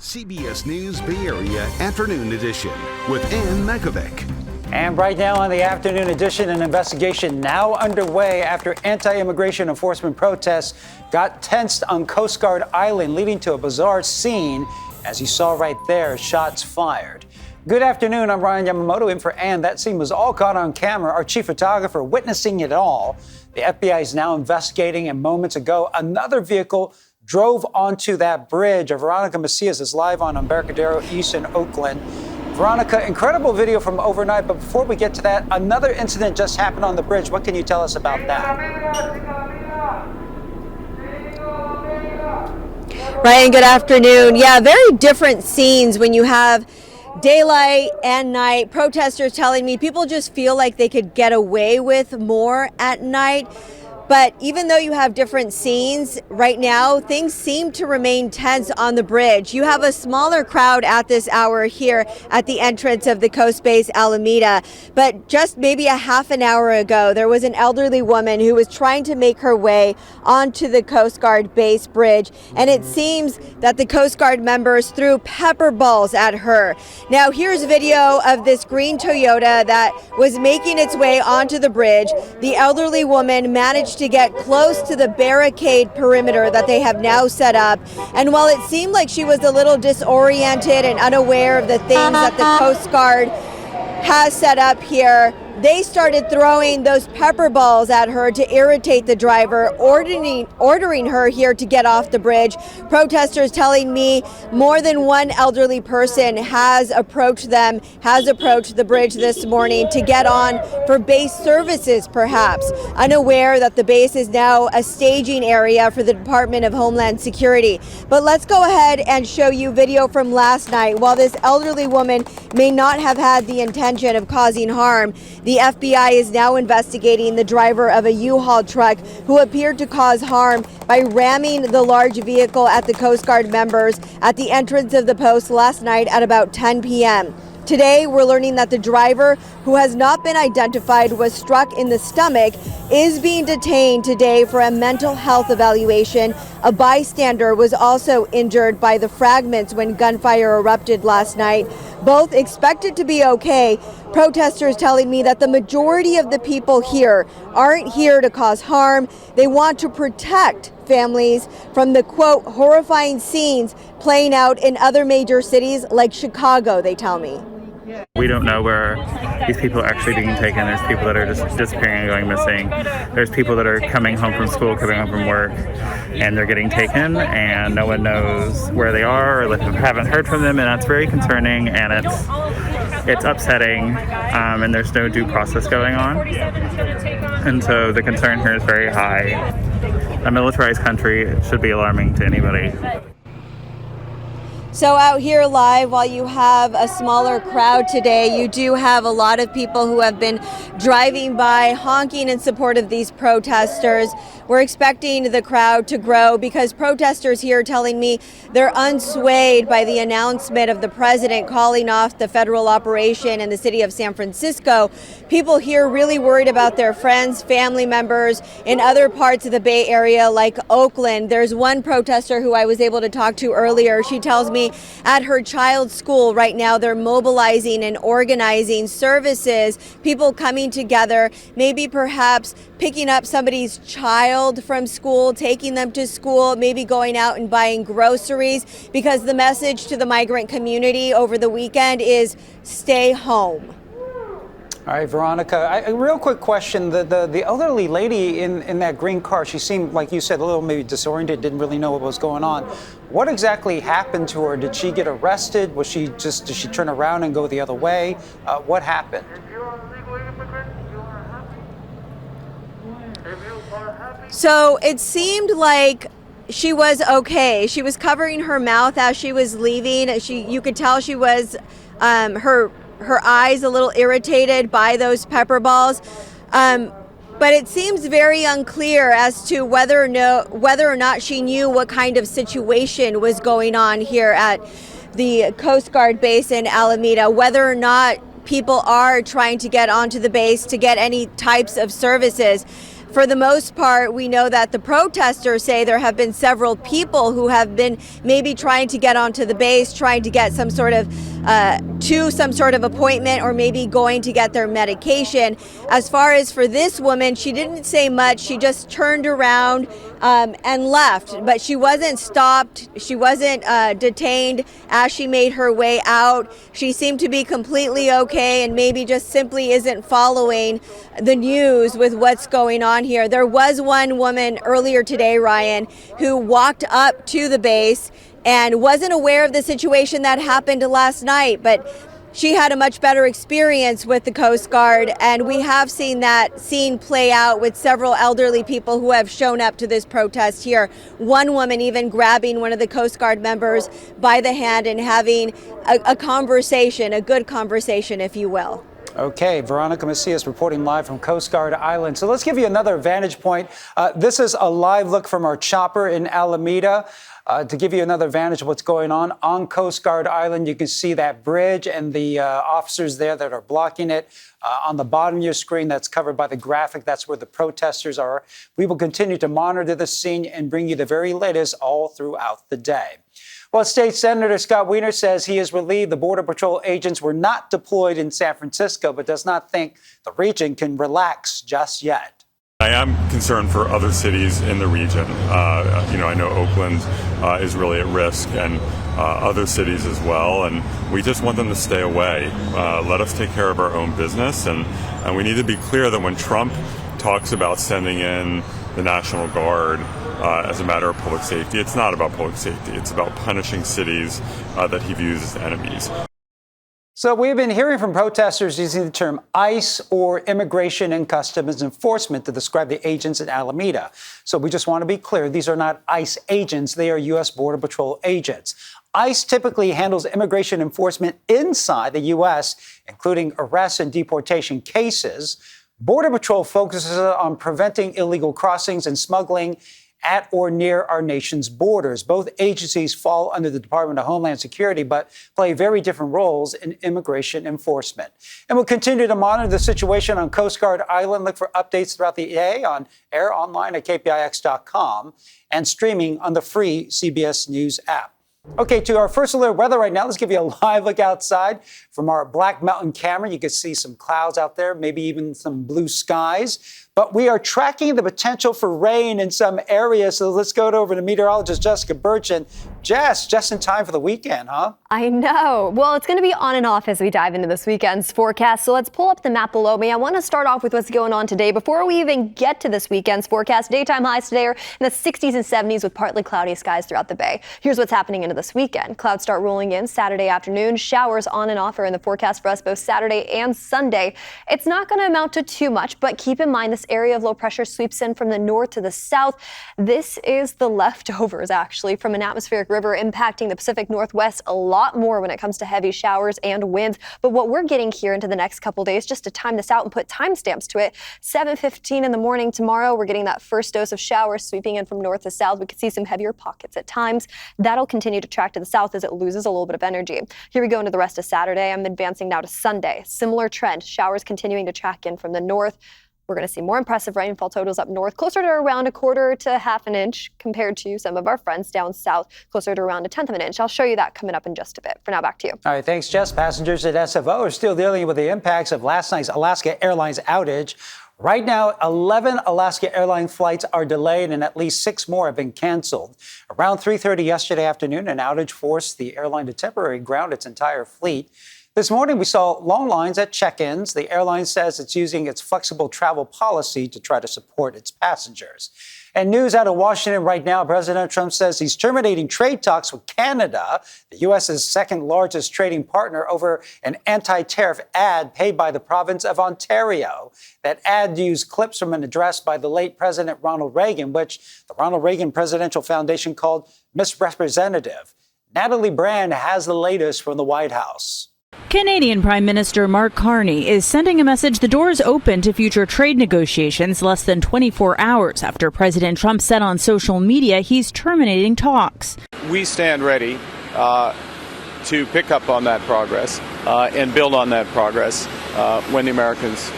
CBS News Bay Area Afternoon Edition with Ann Mekovic. And right now on the afternoon edition, an investigation now underway after anti-immigration enforcement protests got tensed on Coast Guard Island, leading to a bizarre scene, as you saw right there, shots fired. Good afternoon, I'm Ryan Yamamoto in for Ann. That scene was all caught on camera, our chief photographer witnessing it all. The FBI is now investigating, and moments ago, another vehicle drove onto that bridge. Veronica Macias is live on Embarcadero East in Oakland. Veronica, incredible video from overnight, but before we get to that, another incident just happened on the bridge. What can you tell us about that? Ryan, good afternoon. Yeah, very different scenes when you have daylight and night. Protesters telling me people just feel like they could get away with more at night. But even though you have different scenes right now, things seem to remain tense on the bridge. You have a smaller crowd at this hour here at the entrance of the Coast Base Alameda. But just maybe a half an hour ago, there was an elderly woman who was trying to make her way onto the Coast Guard base bridge. And it seems that the Coast Guard members threw pepper balls at her. Now, here's video of this green Toyota that was making its way onto the bridge. The elderly woman managed to get close to the barricade perimeter that they have now set up. And while it seemed like she was a little disoriented and unaware of the things that the Coast Guard has set up here, they started throwing those pepper balls at her to irritate the driver, ordering her here to get off the bridge. Protesters telling me more than one elderly person has approached the bridge this morning to get on for base services, perhaps, unaware that the base is now a staging area for the Department of Homeland Security. But let's go ahead and show you video from last night. While this elderly woman may not have had the intention of causing harm, the FBI is now investigating the driver of a U-Haul truck who appeared to cause harm by ramming the large vehicle at the Coast Guard members at the entrance of the post last night at about 10 p.m. Today, we're learning that the driver, who has not been identified, was struck in the stomach, is being detained today for a mental health evaluation. A bystander was also injured by the fragments when gunfire erupted last night. Both expected to be okay. Protesters telling me that the majority of the people here aren't here to cause harm. They want to protect families from the, quote, horrifying scenes playing out in other major cities like Chicago, they tell me. We don't know where these people are actually being taken. There's people that are just disappearing and going missing. There's people that are coming home from school, coming home from work, and they're getting taken, and no one knows where they are or haven't heard from them, and that's very concerning, and it's upsetting, and there's no due process going on. And so the concern here is very high. A militarized country should be alarming to anybody. So out here live, while you have a smaller crowd today, you do have a lot of people who have been driving by, honking in support of these protesters. We're expecting the crowd to grow because protesters here are telling me they're unswayed by the announcement of the president calling off the federal operation in the city of San Francisco. People here really worried about their friends, family members in other parts of the Bay Area like Oakland. There's one protester who I was able to talk to earlier. She tells me at her child's school right now they're mobilizing and organizing services, people coming together, maybe perhaps picking up somebody's child from school, taking them to school, maybe going out and buying groceries, because the message to the migrant community over the weekend is stay home. All right, Veronica, a real quick question. The elderly lady in that green car, she seemed, like you said, a little maybe disoriented, didn't really know what was going on. What exactly happened to her? Did she get arrested? Did she turn around and go the other way? What happened? So it seemed like she was okay. She was covering her mouth as she was leaving. You could tell she was her eyes a little irritated by those pepper balls. But it seems very unclear as to whether or not she knew what kind of situation was going on here at the Coast Guard base in Alameda, whether or not people are trying to get onto the base to get any types of services. For the most part, we know that the protesters say there have been several people who have been maybe trying to get onto the base, trying to get some sort of to some sort of appointment, or maybe going to get their medication. As far as for this woman, she didn't say much. She just turned around and left, but she wasn't stopped. She wasn't detained as she made her way out. She seemed to be completely okay and maybe just simply isn't following the news with what's going on here. There was one woman earlier today, Ryan, who walked up to the base and wasn't aware of the situation that happened last night, but she had a much better experience with the Coast Guard, and we have seen that scene play out with several elderly people who have shown up to this protest here. One woman even grabbing one of the Coast Guard members by the hand and having a conversation, a good conversation, if you will. Okay, Veronica Macias reporting live from Coast Guard Island. So let's give you another vantage point. This is a live look from our chopper in Alameda. To give you another vantage of what's going on Coast Guard Island, you can see that bridge and the officers there that are blocking it. On the bottom of your screen, that's covered by the graphic. That's where the protesters are. We will continue to monitor the scene and bring you the very latest all throughout the day. Well, State Senator Scott Wiener says he is relieved the Border Patrol agents were not deployed in San Francisco, but does not think the region can relax just yet. I am concerned for other cities in the region. I know Oakland is really at risk, and other cities as well, and we just want them to stay away. Let us take care of our own business, and we need to be clear that when Trump talks about sending in the National Guard as a matter of public safety, it's not about public safety. It's about punishing cities that he views as enemies. So we've been hearing from protesters using the term ICE or Immigration and Customs Enforcement to describe the agents in Alameda. So we just want to be clear, these are not ICE agents, they are U.S. Border Patrol agents. ICE typically handles immigration enforcement inside the U.S., including arrest and deportation cases. Border Patrol focuses on preventing illegal crossings and smuggling at or near our nation's borders. Both agencies fall under the Department of Homeland Security, but play very different roles in immigration enforcement. And we'll continue to monitor the situation on Coast Guard Island. Look for updates throughout the day on air online at kpix.com and streaming on the free CBS News app. Okay, to our first alert weather right now. Let's give you a live look outside from our Black Mountain camera. You can see some clouds out there, maybe even some blue skies. But we are tracking the potential for rain in some areas. So let's go over to meteorologist Jessica Burchin. Jess, just in time for the weekend, huh? I know. Well, it's going to be on and off as we dive into this weekend's forecast. So let's pull up the map below me. I want to start off with what's going on today. Before we even get to this weekend's forecast, daytime highs today are in the 60s and 70s with partly cloudy skies throughout the bay. Here's what's happening into this weekend. Clouds start rolling in Saturday afternoon. Showers on and off are in the forecast for us both Saturday and Sunday. It's not going to amount to too much, but keep in mind this area of low pressure sweeps in from the north to the south. This is the leftovers, actually, from an atmospheric river impacting the Pacific Northwest a lot more when it comes to heavy showers and winds. But what we're getting here into the next couple days, just to time this out and put timestamps to it, 7:15 in the morning tomorrow, we're getting that first dose of showers sweeping in from north to south. We could see some heavier pockets at times. That'll continue to track to the south as it loses a little bit of energy. Here we go into the rest of Saturday. I'm advancing now to Sunday. Similar trend, showers continuing to track in from the north. We're going to see more impressive rainfall totals up north, closer to around 1/4 to 1/2 inch compared to some of our friends down south, closer to around 1/10 of an inch. I'll show you that coming up in just a bit. For now, back to you. All right, thanks, Jess. Passengers at SFO are still dealing with the impacts of last night's Alaska Airlines outage. Right now, 11 Alaska Airlines flights are delayed and at least 6 more have been canceled. Around 3:30 yesterday afternoon, an outage forced the airline to temporarily ground its entire fleet. This morning, we saw long lines at check-ins. The airline says it's using its flexible travel policy to try to support its passengers. And news out of Washington right now, President Trump says he's terminating trade talks with Canada, the U.S.'s second largest trading partner, over an anti-tariff ad paid by the province of Ontario. That ad used clips from an address by the late President Ronald Reagan, which the Ronald Reagan Presidential Foundation called misrepresentative. Natalie Brand has the latest from the White House. Canadian Prime Minister Mark Carney is sending a message the door is open to future trade negotiations less than 24 hours after President Trump said on social media he's terminating talks. We stand ready to pick up on that progress and build on that progress when the Americans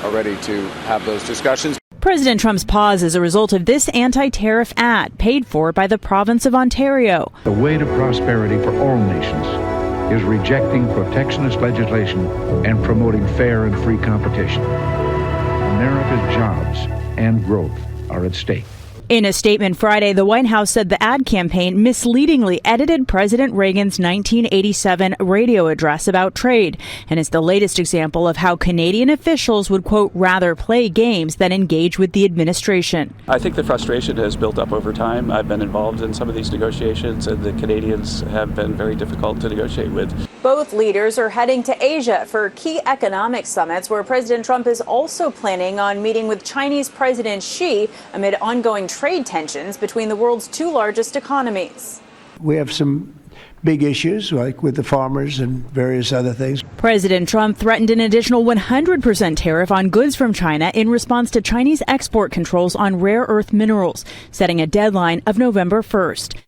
are ready to have those discussions. President Trump's pause is a result of this anti-tariff ad paid for by the province of Ontario. The way to prosperity for all nations is rejecting protectionist legislation and promoting fair and free competition. America's jobs and growth are at stake. In a statement Friday, the White House said the ad campaign misleadingly edited President Reagan's 1987 radio address about trade and is the latest example of how Canadian officials would, quote, rather play games than engage with the administration. I think the frustration has built up over time. I've been involved in some of these negotiations, and the Canadians have been very difficult to negotiate with. Both leaders are heading to Asia for key economic summits, where President Trump is also planning on meeting with Chinese President Xi amid ongoing trade tensions between the world's two largest economies. We have some big issues, like with the farmers and various other things. President Trump threatened an additional 100% tariff on goods from China in response to Chinese export controls on rare earth minerals, setting a deadline of November 1st.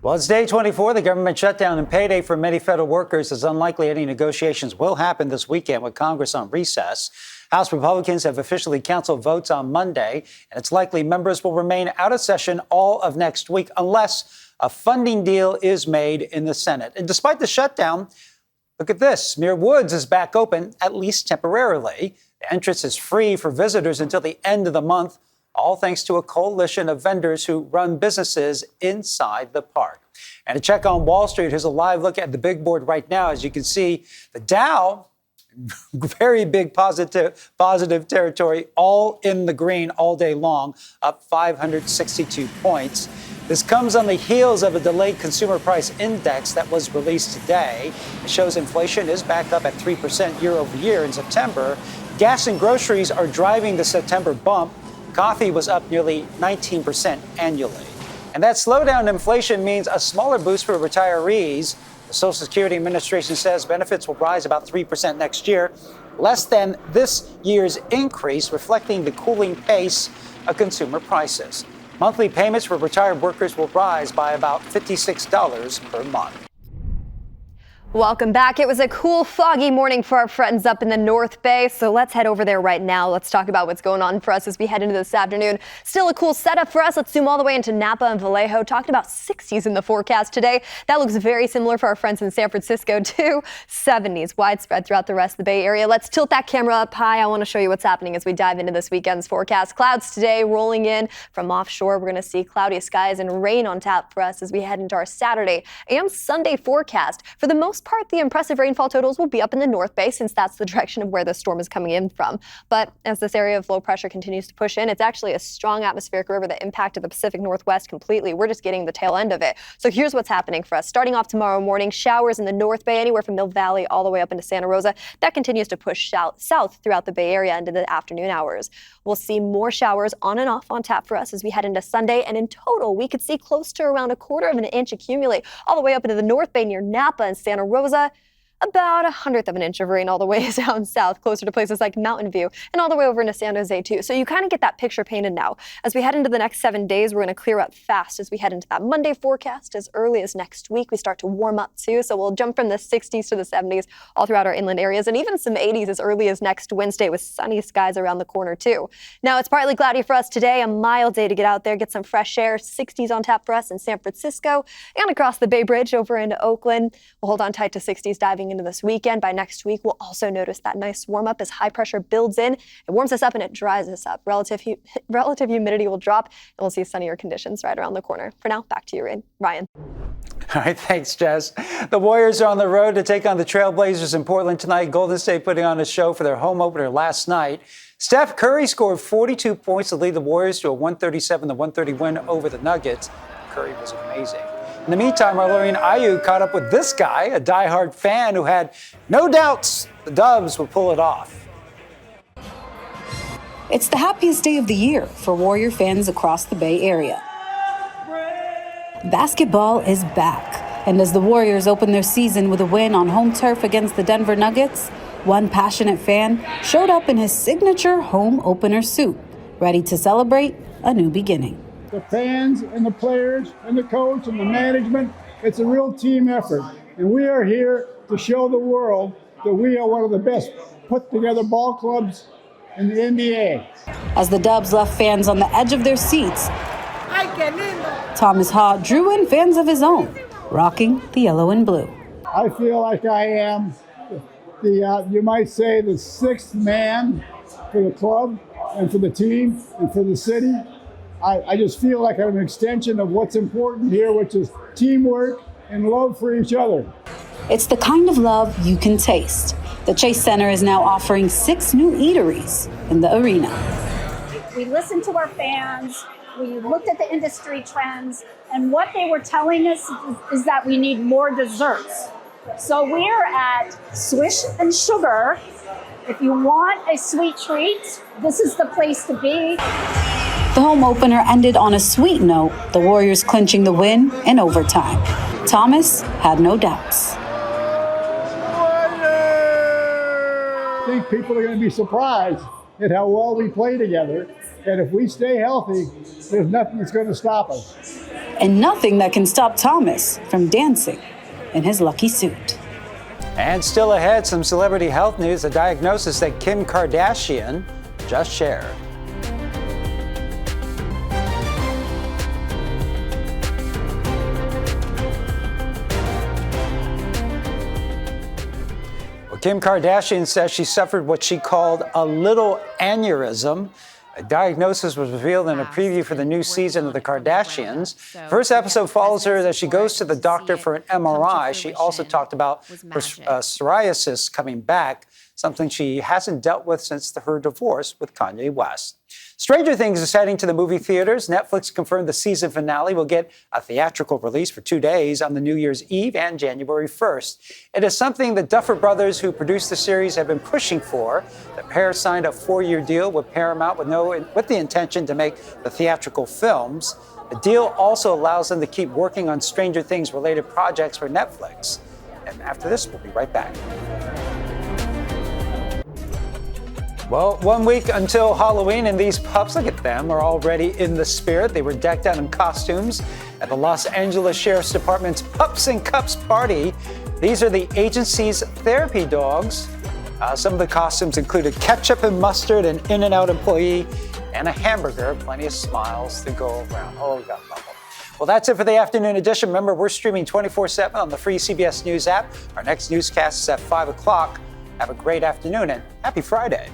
Well, it's day 24. The government shutdown and payday for many federal workers. It's unlikely any negotiations will happen this weekend with Congress on recess. House Republicans have officially canceled votes on Monday, and it's likely members will remain out of session all of next week unless a funding deal is made in the Senate. And despite the shutdown, look at this. Muir Woods is back open, at least temporarily. The entrance is free for visitors until the end of the month, all thanks to a coalition of vendors who run businesses inside the park. And to check on Wall Street, here's a live look at the big board right now. As you can see, the Dow, very big positive territory, all in the green all day long, up 562 points. This comes on the heels of a delayed consumer price index that was released today. It shows inflation is back up at 3% year over year in September. Gas and groceries are driving the September bump. Coffee was up nearly 19% annually. And that slowdown in inflation means a smaller boost for retirees. The Social Security Administration says benefits will rise about 3% next year, less than this year's increase, reflecting the cooling pace of consumer prices. Monthly payments for retired workers will rise by about $56 per month. Welcome back. It was a cool, foggy morning for our friends up in the North Bay, so let's head over there right now. Let's talk about what's going on for us as we head into this afternoon. Still a cool setup for us. Let's zoom all the way into Napa and Vallejo. Talking about 60s in the forecast today. That looks very similar for our friends in San Francisco, too. 70s widespread throughout the rest of the Bay Area. Let's tilt that camera up high. I want to show you what's happening as we dive into this weekend's forecast. Clouds today rolling in from offshore. We're going to see cloudy skies and rain on tap for us as we head into our Saturday and Sunday forecast. For the most part, the impressive rainfall totals will be up in the North Bay, since that's the direction of where the storm is coming in from. But as this area of low pressure continues to push in, it's actually a strong atmospheric river that impacted the Pacific Northwest completely. We're just getting the tail end of it. So here's what's happening for us. Starting off tomorrow morning, showers in the North Bay, anywhere from Mill Valley all the way up into Santa Rosa. That continues to push south throughout the Bay Area into the afternoon hours. We'll see more showers on and off on tap for us as we head into Sunday. And in total, we could see close to around 1/4 of an inch accumulate all the way up into the North Bay near Napa and Santa Rosa. About 1/100 of an inch of rain all the way down south, closer to places like Mountain View, and all the way over into San Jose too. So you kind of get that picture painted now. As we head into the next 7 days, we're going to clear up fast as we head into that Monday forecast. As early as next week, we start to warm up too. So we'll jump from the 60s to the 70s all throughout our inland areas, and even some 80s as early as next Wednesday with sunny skies around the corner too. Now it's partly cloudy for us today, a mild day to get out there, get some fresh air. 60s on tap for us in San Francisco and across the Bay Bridge over into Oakland. We'll hold on tight to 60s diving into this weekend. By next week, we'll also notice that nice warm up as high pressure builds in. It warms us up and it dries us up. Relative humidity will drop, and we'll see sunnier conditions right around the corner. For now, back to you, Ryan. All right, thanks, Jess. The Warriors are on the road to take on the Trailblazers in Portland tonight. Golden State putting on a show for their home opener last night. Steph Curry scored 42 points to lead the Warriors to a 137-130 win over the Nuggets. Curry was amazing. In the meantime, our Lorraine Ayu caught up with this guy, a diehard fan who had no doubts the Dubs would pull it off. It's the happiest day of the year for Warrior fans across the Bay Area. Basketball is back, and as the Warriors open their season with a win on home turf against the Denver Nuggets, one passionate fan showed up in his signature home opener suit, ready to celebrate a new beginning. The fans and the players and the coach and the management, it's a real team effort. And we are here to show the world that we are one of the best put together ball clubs in the NBA. As the Dubs left fans on the edge of their seats, Thomas Haw drew in fans of his own, rocking the yellow and blue. I feel like I am you might say, the sixth man for the club and for the team and for the city. I just feel like I'm an extension of what's important here, which is teamwork and love for each other. It's the kind of love you can taste. The Chase Center is now offering 6 new eateries in the arena. We listened to our fans, we looked at the industry trends, and what they were telling us is that we need more desserts. So we're at Swish and Sugar. If you want a sweet treat, this is the place to be. The home opener ended on a sweet note, the Warriors clinching the win in overtime. Thomas had no doubts. I think people are going to be surprised at how well we play together. And if we stay healthy, there's nothing that's going to stop us. And nothing that can stop Thomas from dancing in his lucky suit. And still ahead, some celebrity health news, a diagnosis that Kim Kardashian just shared. Well, Kim Kardashian says she suffered what she called a little aneurysm. A diagnosis was revealed in a preview for the new season of The Kardashians. First episode follows her as she goes to the doctor for an MRI. She also talked about her psoriasis coming back, something she hasn't dealt with since her divorce with Kanye West. Stranger Things is heading to the movie theaters. Netflix confirmed the season finale will get a theatrical release for 2 days on the New Year's Eve and January 1st. It is something the Duffer Brothers, who produced the series, have been pushing for. The pair signed a 4-year deal with Paramount with the intention to make the theatrical films. The deal also allows them to keep working on Stranger Things-related projects for Netflix. And after this, we'll be right back. Well, 1 week until Halloween, and these pups, look at them, are already in the spirit. They were decked out in costumes at the Los Angeles Sheriff's Department's Pups and Cups party. These are the agency's therapy dogs. Some of the costumes included ketchup and mustard, an In-N-Out employee, and a hamburger. Plenty of smiles to go around. Oh, God, love them. Well, that's it for the afternoon edition. Remember, we're streaming 24/7 on the free CBS News app. Our next newscast is at 5 o'clock. Have a great afternoon and happy Friday.